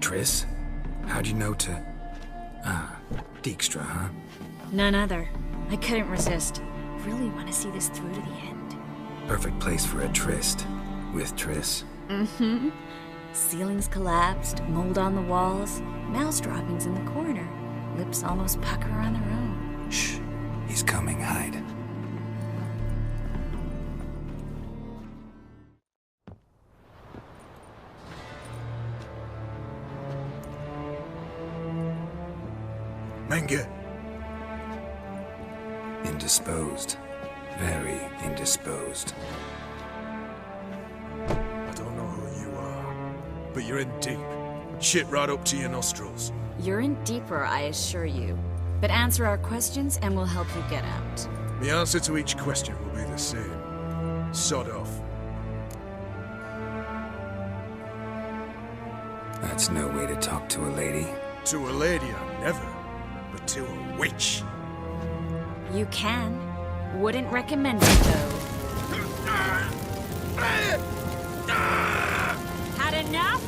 Triss? How'd you know to... Ah, Dijkstra, huh? None other. I couldn't resist. Really want to see this through to the end. Perfect place for a tryst. With Triss. Mm-hmm. Ceilings collapsed, mold on the walls, mouse droppings in the corner. Lips almost pucker on their own. Shh. He's coming, hide. Menge. Indisposed. Very indisposed. I don't know who you are, but you're in deep. Shit right up to your nostrils. You're in deeper, I assure you. But answer our questions and we'll help you get out. The answer to each question will be the same. Sod off. That's no way to talk to a lady. To a lady, I never. But to a witch. You can. Wouldn't recommend it, though. Had enough?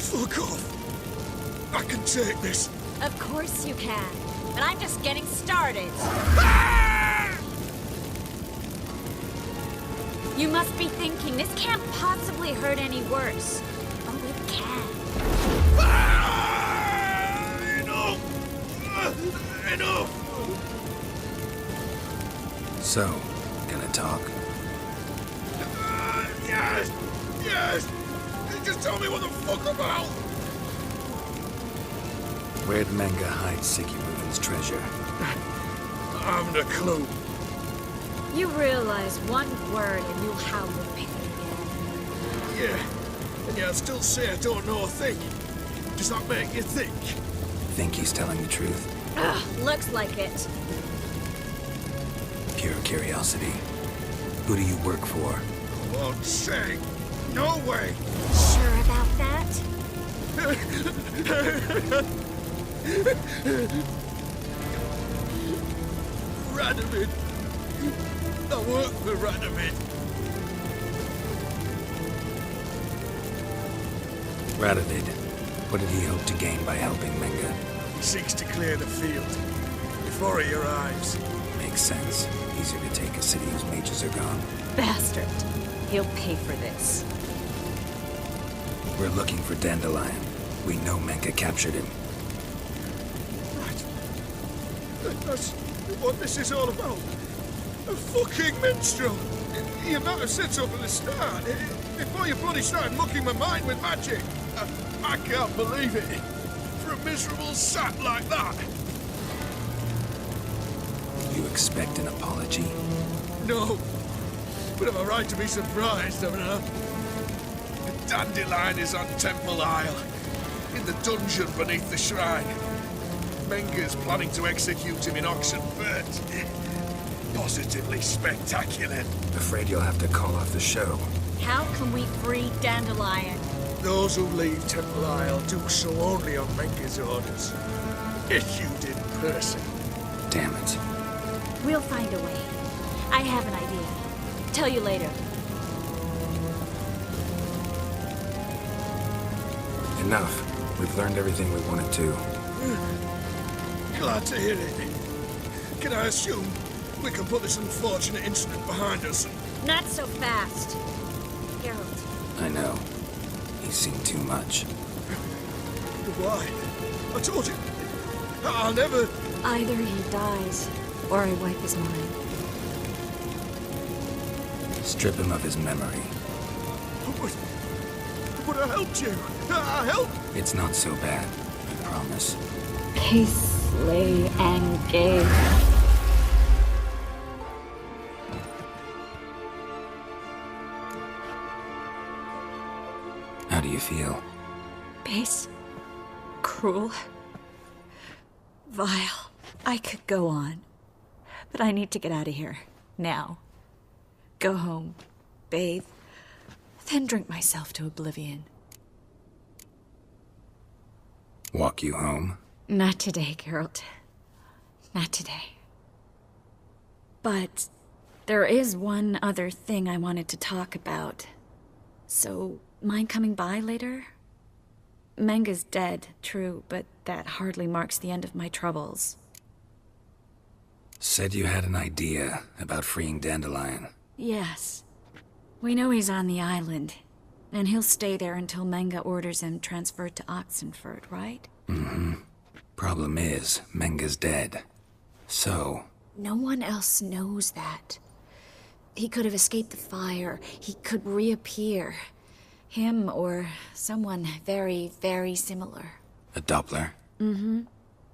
Fuck off. I can take this. Of course you can. But I'm just getting started. You must be thinking, this can't possibly hurt any worse. Oh, it can. Enough! Enough! So, gonna talk? Yes! Yes! Just tell me what the fuck about! Where'd Menge hide Siggy Ruben's treasure? I haven't a clue. You realize one word and you'll howl with pain again. Yeah, and yet I still say I don't know a thing. Does that make you think? Think he's telling the truth? Ugh, looks like it. Pure curiosity. Who do you work for? I won't say. No way! Sure about that? Radovid. I work for Radovid. Radovid. What did he hope to gain by helping Menge? He seeks to clear the field before he arrives. Makes sense. Easier to take a city whose mages are gone. Bastard. He'll pay for this. We're looking for Dandelion. We know Menge captured him. Right. That's what this is all about. A fucking minstrel! You might have said so from the start, before you bloody started mucking my mind with magic. I can't believe it. For a miserable sap like that. You expect an apology? No. But am I right to be surprised, haven't I? The Dandelion is on Temple Isle, in the dungeon beneath the shrine. Menge's planning to execute him in Oxenfurt. Positively spectacular. Afraid you'll have to call off the show. How can we free Dandelion? Those who leave Temple Isle do so only on Menge's orders. Issued in person. Damn it. We'll find a way. I have an idea. Tell you later. Enough. We've learned everything we wanted to. Glad to hear it. Can I assume we can put this unfortunate incident behind us? Not so fast. Geralt. I know. He's seen too much. Why? I told you. I'll never... Either he dies, or I wipe his mind. Strip him of his memory. But I helped you. I helped. It's not so bad, I promise. Peace, lay, and gay. How do you feel? Base. Cruel. Vile. I could go on. But I need to get out of here. Now. Go home. Bathe. Then drink myself to oblivion. Walk you home? Not today, Geralt. Not today. But there is one other thing I wanted to talk about. So, mind coming by later? Menga's dead, true, but that hardly marks the end of my troubles. Said you had an idea about freeing Dandelion. Yes. We know he's on the island, and he'll stay there until Menga orders him transferred to Oxenford, right? Mm-hmm. Problem is, Menga's dead. So... No one else knows that. He could have escaped the fire. He could reappear. Him or someone very, very similar. A Doppler? Mm-hmm.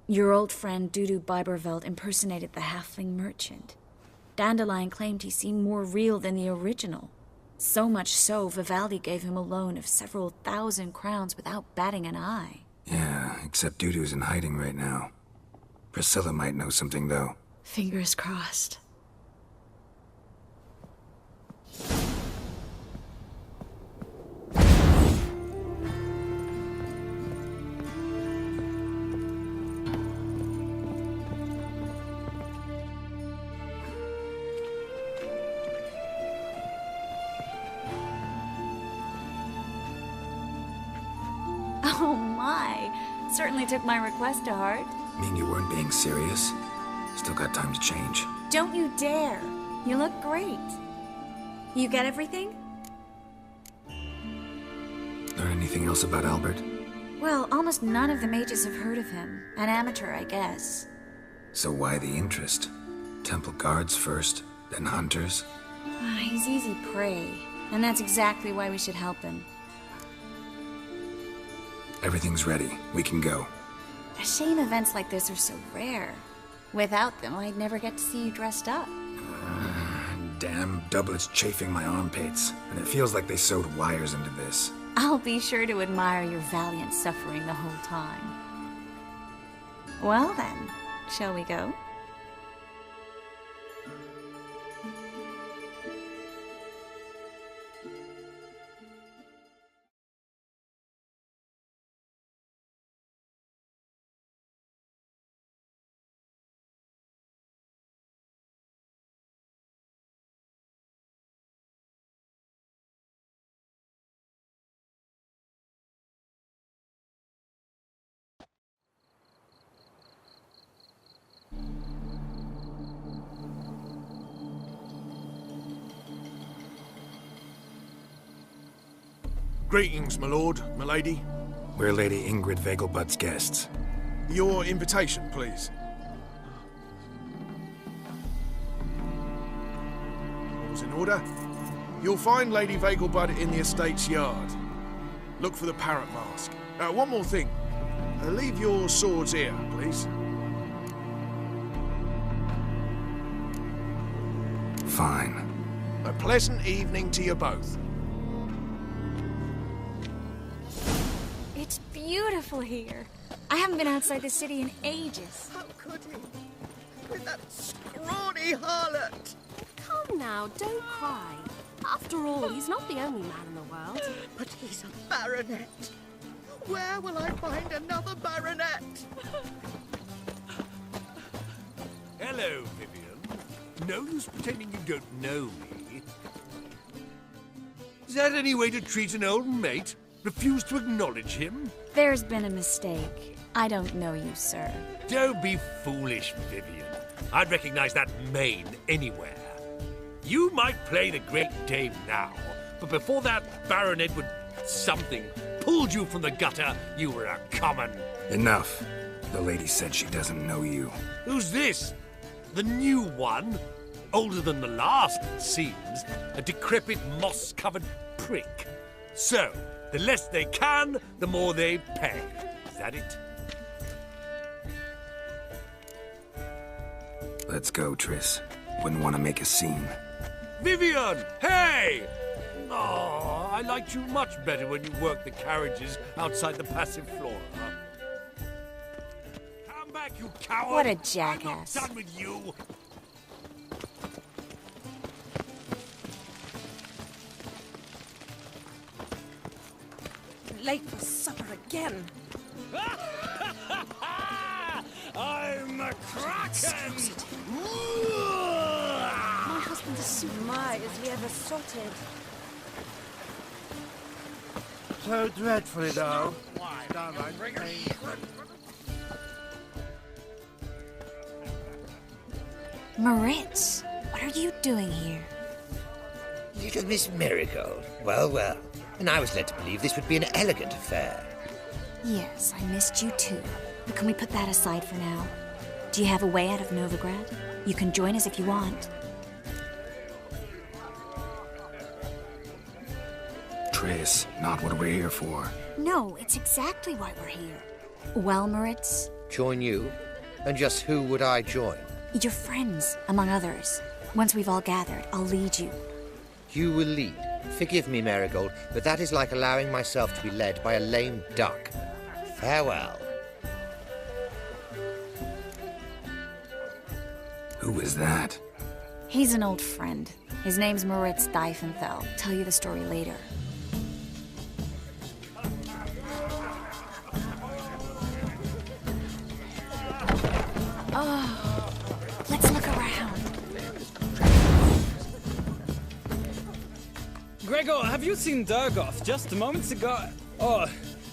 Your old friend Dudu Biberveld impersonated the halfling merchant. Dandelion claimed he seemed more real than the original. So much so, Vivaldi gave him a loan of several thousand crowns without batting an eye. Yeah, except Dudu's in hiding right now. Priscilla might know something, though. Fingers crossed. Oh my! Certainly took my request to heart. Mean you weren't being serious? Still got time to change. Don't you dare! You look great. You get everything? Learn anything else about Albert? Well, almost none of the mages have heard of him. An amateur, I guess. So why the interest? Temple guards first, then hunters? He's easy prey, and that's exactly why we should help him. Everything's ready. We can go. A shame events like this are so rare. Without them, I'd never get to see you dressed up. Damn doublets chafing my armpits, and it feels like they sewed wires into this. I'll be sure to admire your valiant suffering the whole time. Well then, shall we go? Greetings, my lord, my lady. We're Lady Ingrid Vegelbud's guests. Your invitation, please. All's in order. You'll find Lady Vegelbud in the estate's yard. Look for the parrot mask. One more thing. Leave your swords here, please. Fine. A pleasant evening to you both. It's beautiful here. I haven't been outside the city in ages. How could he? With that scrawny harlot! Come now, don't cry. After all, he's not the only man in the world. But he's a baronet. Where will I find another baronet? Hello, Vivian. No use pretending you don't know me. Is that any way to treat an old mate? Refuse to acknowledge him? There's been a mistake. I don't know you, sir. Don't be foolish, Vivian. I'd recognize that mane anywhere. You might play the great dame now, but before that baronet would something pulled you from the gutter, you were a common. Enough. The lady said she doesn't know you. Who's this? The new one? Older than the last, it seems. A decrepit, moss-covered prick. So, the less they can, the more they pay. Is that it? Let's go, Triss. Wouldn't want to make a scene. Vivian! Hey! Oh, I liked you much better when you worked the carriages outside the passive flora. Come back, you coward! What a jackass. I'm not done with you! Late for supper again. I'm a kraken! My husband's a super. My, is he ever sorted? So dreadfully, though. Moritz, what are you doing here? Little Miss Marigold. Well, well. And I was led to believe this would be an elegant affair. Yes, I missed you too. But can we put that aside for now? Do you have a way out of Novigrad? You can join us if you want. Triss, not what we're here for. No, it's exactly why we're here. Well, Moritz? Join you? And just who would I join? Your friends, among others. Once we've all gathered, I'll lead you. You will lead. Forgive me, Marigold, but that is like allowing myself to be led by a lame duck. Farewell. Who is that? He's an old friend. His name's Moritz Diefenthal. Tell you the story later. Oh, let's look around. Gregor, have you seen Durgoff just moments ago? Oh,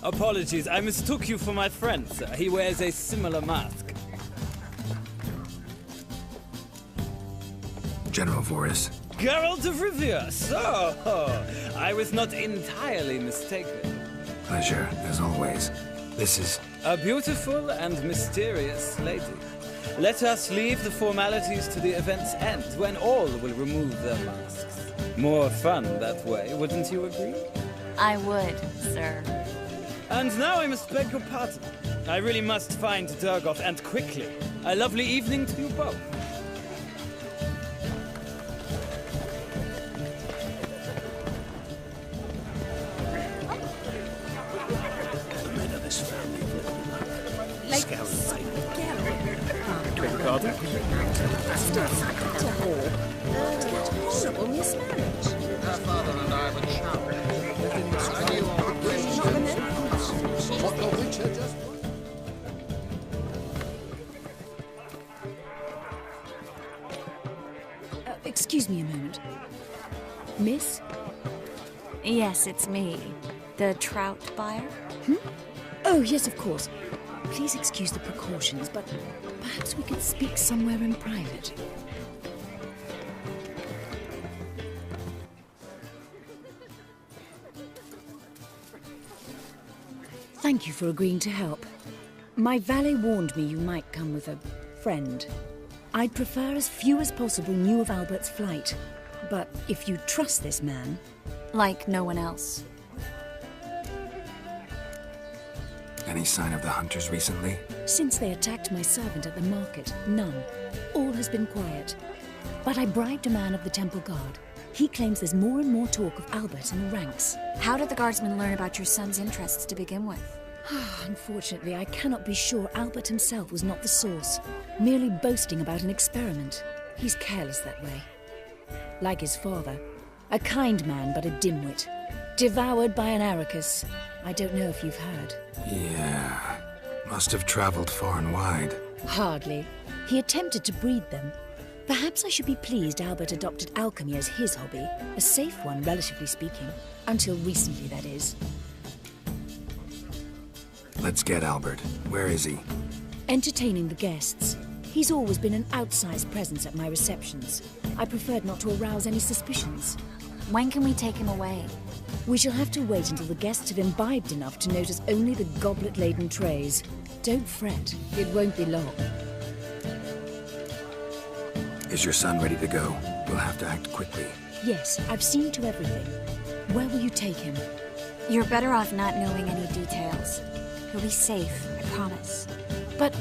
apologies, I mistook you for my friend, sir. He wears a similar mask. General Voris. Geralt of Rivia, so I was not entirely mistaken. Pleasure, as always. This is... A beautiful and mysterious lady. Let us leave the formalities to the event's end, when all will remove their masks. More fun that way, wouldn't you agree? I would, sir. And now I must beg your pardon. I really must find Durgoff, and quickly. A lovely evening to you both. Her father and I were chummed. I knew all the what the witch had just... Excuse me a moment. Miss? Yes, it's me. The trout buyer? Oh, yes, of course. Please excuse the precautions, but perhaps we could speak somewhere in private. Thank you for agreeing to help. My valet warned me you might come with a friend. I'd prefer as few as possible knew of Albert's flight. But if you trust this man... Like no one else. Any sign of the hunters recently? Since they attacked my servant at the market, none. All has been quiet. But I bribed a man of the Temple Guard. He claims there's more and more talk of Albert in the ranks. How did the guardsmen learn about your son's interests to begin with? Unfortunately, I cannot be sure Albert himself was not the source, merely boasting about an experiment. He's careless that way. Like his father, a kind man but a dimwit. Devoured by an Arrakis. I don't know if you've heard. Yeah. Must have traveled far and wide. Hardly. He attempted to breed them. Perhaps I should be pleased Albert adopted alchemy as his hobby. A safe one, relatively speaking. Until recently, that is. Let's get Albert. Where is he? Entertaining the guests. He's always been an outsized presence at my receptions. I preferred not to arouse any suspicions. When can we take him away? We shall have to wait until the guests have imbibed enough to notice only the goblet-laden trays. Don't fret. It won't be long. Is your son ready to go? We'll have to act quickly. Yes, I've seen to everything. Where will you take him? You're better off not knowing any details. He'll be safe, I promise. But...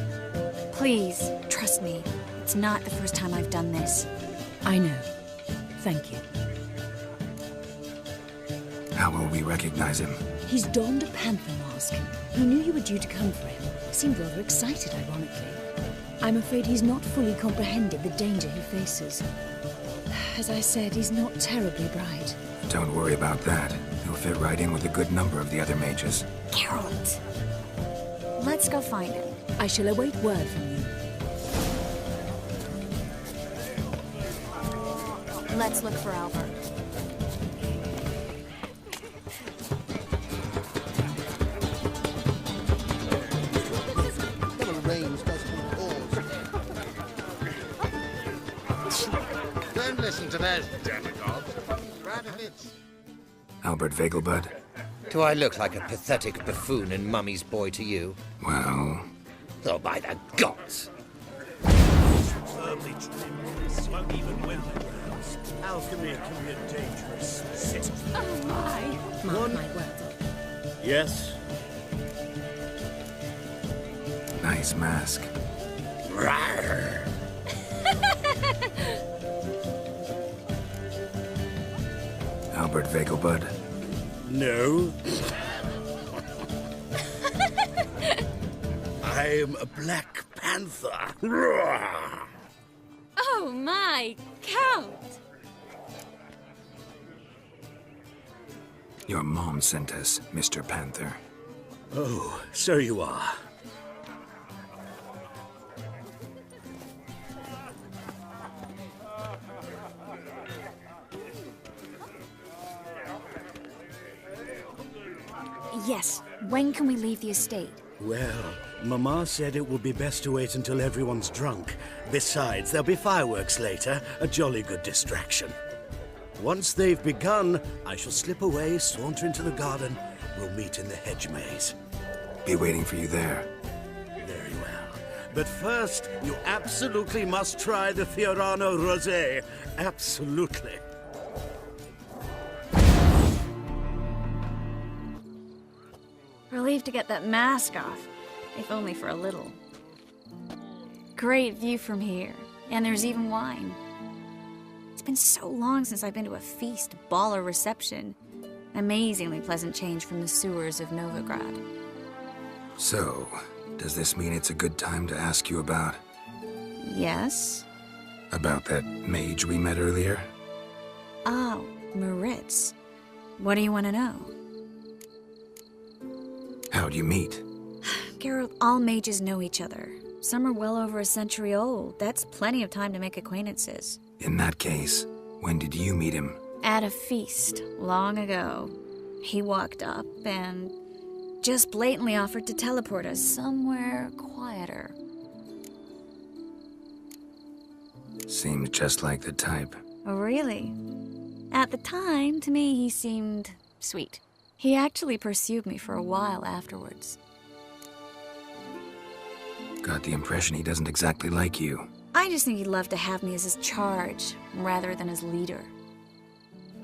Please, trust me. It's not the first time I've done this. I know. Thank you. How will we recognize him? He's donned a panther mask. He knew you were due to come for him. Seemed rather excited, ironically. I'm afraid he's not fully comprehended the danger he faces. As I said, he's not terribly bright. Don't worry about that. He'll fit right in with a good number of the other mages. Geralt! Let's go find him. I shall await word from you. Let's look for Albert. rains does cause. Don't listen to those demagogues. Radovitz. Albert Vegelbud? Do I look like a pathetic buffoon and mummy's boy to you? Well... Oh, by the gods! Firmly trimmed, won't even win the grounds. Alchemy can be a dangerous city. Oh my! Mark my words. Yes? Nice mask. Rawr. Albert Vegelbud? No. I'm a Black Panther. Rawr. Oh my, Count! Your mom sent us, Mr. Panther. Oh, so you are. Yes, when can we leave the estate? Well, Mama said it would be best to wait until everyone's drunk. Besides, there'll be fireworks later, a jolly good distraction. Once they've begun, I shall slip away, saunter into the garden. We'll meet in the hedge maze. Be waiting for you there. Very well. But first, you absolutely must try the Fiorano Rosé. Absolutely. Relieved to get that mask off, if only for a little. Great view from here, and there's even wine. It's been so long since I've been to a feast, ball, or reception. Amazingly pleasant change from the sewers of Novigrad. So, does this mean it's a good time to ask you about... Yes? About that mage we met earlier? Oh, Maritz. What do you want to know? How'd you meet? Geralt, all mages know each other. Some are well over a century old. That's plenty of time to make acquaintances. In that case, when did you meet him? At a feast, long ago. He walked up and just blatantly offered to teleport us somewhere quieter. Seemed just like the type. Oh, really? At the time, to me, he seemed sweet. He actually pursued me for a while afterwards. Got the impression he doesn't exactly like you. I just think he'd love to have me as his charge, rather than his leader.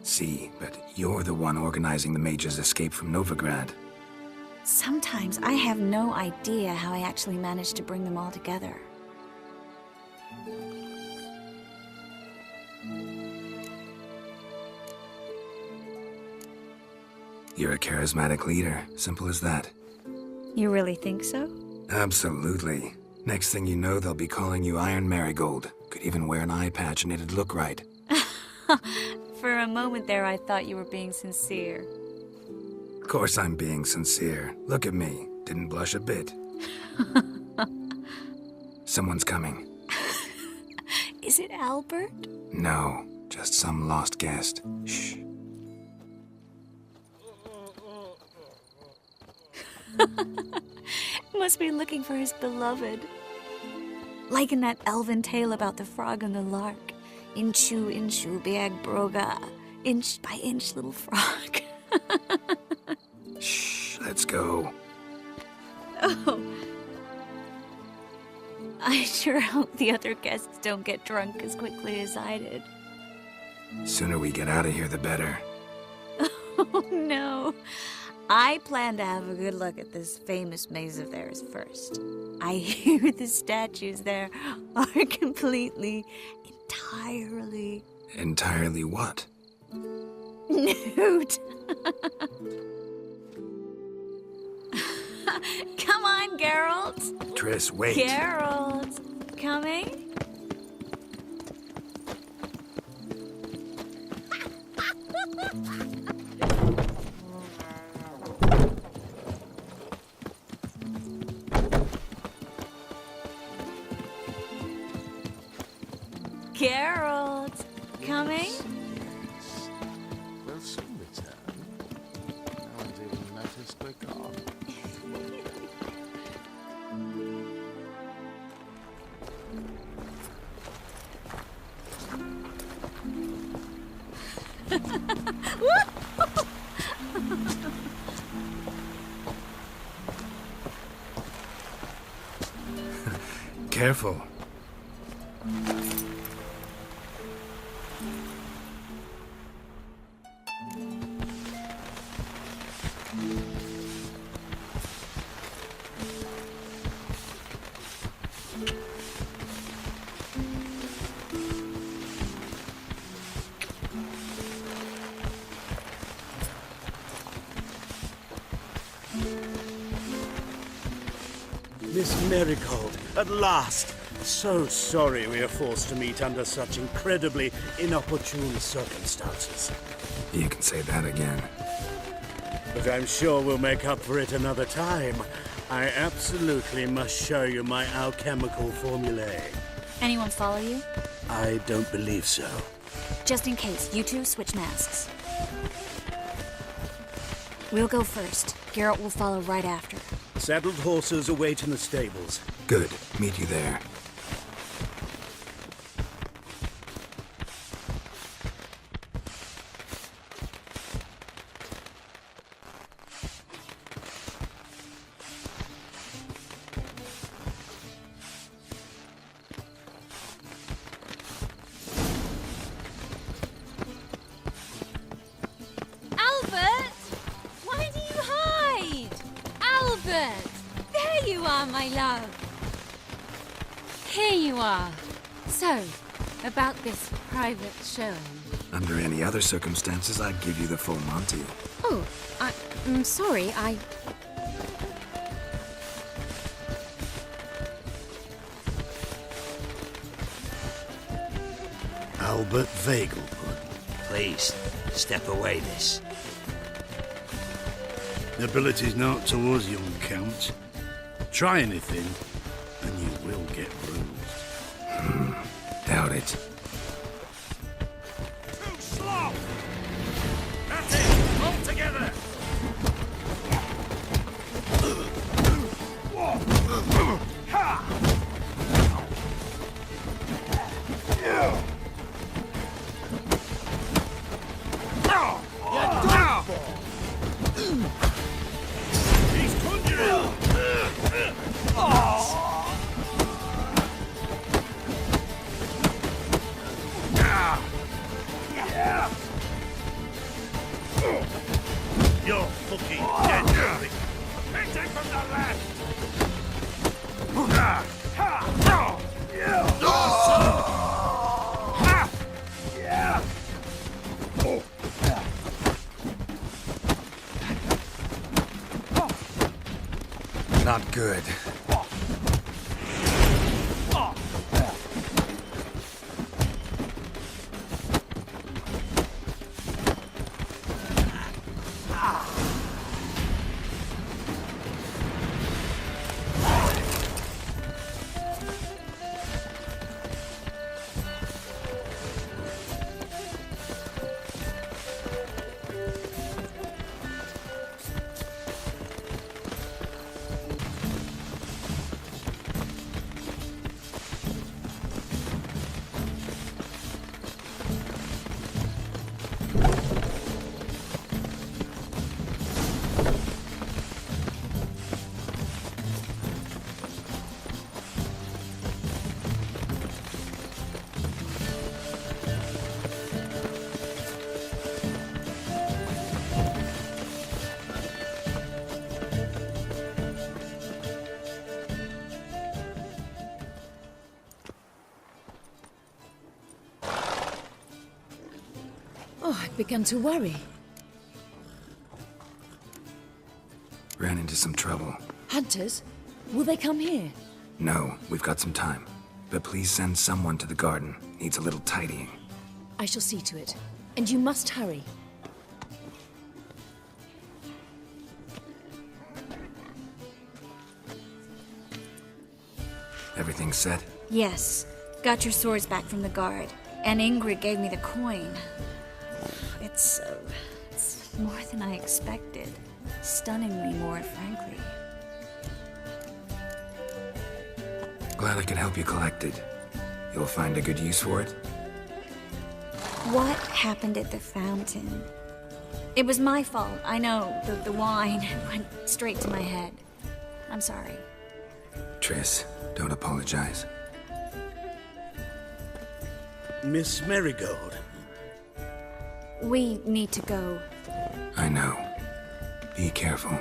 See, but you're the one organizing the mage's escape from Novigrad. Sometimes I have no idea how I actually managed to bring them all together. You're a charismatic leader, simple as that. You really think so? Absolutely. Next thing you know, they'll be calling you Iron Marigold. Could even wear an eye patch and it'd look right. For a moment there, I thought you were being sincere. Of course I'm being sincere. Look at me. Didn't blush a bit. Someone's coming. Is it Albert? No, just some lost guest. Shh. Must be looking for his beloved. Like in that elven tale about the frog and the lark. Inchu, inchu, beag broga. Inch by inch, little frog. Shh, let's go. Oh. I sure hope the other guests don't get drunk as quickly as I did. Sooner we get out of here, the better. Oh, no. I plan to have a good look at this famous maze of theirs first. I hear the statues there are completely, entirely... Entirely what? Nude. Come on, Geralt. Triss, wait. Geralt. Coming? Geralt, coming? We'll soon return. No one's even noticed we're gone. careful. Miss Marigold, at last! So sorry we are forced to meet under such incredibly inopportune circumstances. You can say that again. But I'm sure we'll make up for it another time. I absolutely must show you my alchemical formulae. Anyone follow you? I don't believe so. Just in case, you two switch masks. We'll go first. Garrett will follow right after. Saddled horses await in the stables. Good. Meet you there. Albert! Why do you hide? Albert! There you are, my love. Here you are. So, about this private showing. Under any other circumstances, I'd give you the full Monty. Oh, I'm sorry, Albert Vagelwood. Please, step away, miss. Nobility's not towards young Count. Try anything, and you will get bruised. Doubt it. Too slow! That's it! All together! He's conjuring! You're fucking dead, Derby. Hit him from the left! Not good. Oh, I've begun to worry. Ran into some trouble. Hunters? Will they come here? No, we've got some time. But please send someone to the garden. Needs a little tidying. I shall see to it. And you must hurry. Everything set? Yes. Got your swords back from the guard. And Ingrid gave me the coin. It's more than I expected. Stunningly more, frankly. Glad I could help you collect it. You'll find a good use for it? What happened at the fountain? It was my fault, I know. The wine went straight to my head. I'm sorry. Triss. Don't apologize. Miss Marigold. We need to go. I know. Be careful.